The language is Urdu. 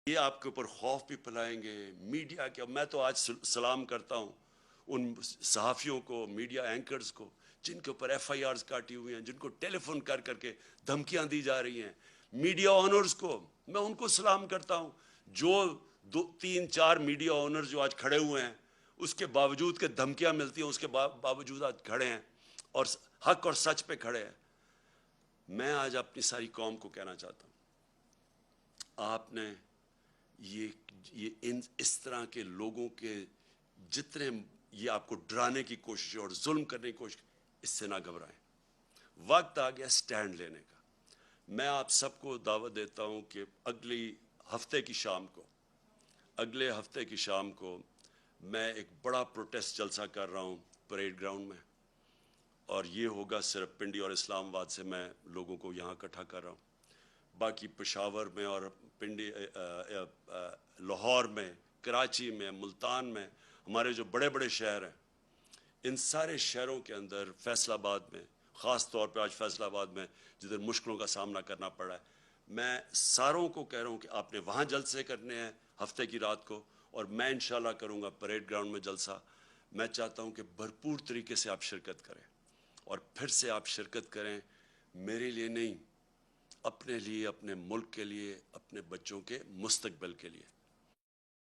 یہ آپ کے اوپر خوف بھی پھیلائیں گے میڈیا کے. میں تو آج سلام کرتا ہوں ان صحافیوں کو, میڈیا اینکرز کو, جن کے اوپر ایف آئی آرز کاٹی ہوئی ہیں, جن کو ٹیلی فون کر کر کے دھمکیاں دی جا رہی ہیں. میڈیا آنرز کو میں ان کو سلام کرتا ہوں, جو 2-3-4 میڈیا آنرز جو آج کھڑے ہوئے ہیں, اس کے باوجود کہ دھمکیاں ملتی ہیں, اس کے باوجود آج کھڑے ہیں اور حق اور سچ پہ کھڑے ہیں. میں آج اپنی ساری قوم کو کہنا چاہتا ہوں, آپ نے اس طرح کے لوگوں کے جتنے یہ آپ کو ڈرانے کی کوشش اور ظلم کرنے کی کوشش, اس سے نہ گھبرائیں. وقت آ گیا سٹینڈ لینے کا. میں آپ سب کو دعوت دیتا ہوں کہ اگلے ہفتے کی شام کو میں ایک بڑا پروٹیسٹ جلسہ کر رہا ہوں پریڈ گراؤنڈ میں, اور یہ ہوگا صرف پنڈی اور اسلام آباد سے میں لوگوں کو یہاں اکٹھا کر رہا ہوں. باقی پشاور میں اور پنڈی, لاہور میں, کراچی میں, ملتان میں, ہمارے جو بڑے بڑے شہر ہیں, ان سارے شہروں کے اندر, فیصل آباد میں خاص طور پہ, آج فیصل آباد میں جدھر مشکلوں کا سامنا کرنا پڑا ہے, میں ساروں کو کہہ رہا ہوں کہ آپ نے وہاں جلسے کرنے ہیں ہفتے کی رات کو, اور میں انشاءاللہ کروں گا پریڈ گراؤنڈ میں جلسہ. میں چاہتا ہوں کہ بھرپور طریقے سے آپ شرکت کریں, اور پھر سے آپ شرکت کریں میرے لیے نہیں, اپنے لیے, اپنے ملک کے لیے, اپنے بچوں کے مستقبل کے لیے.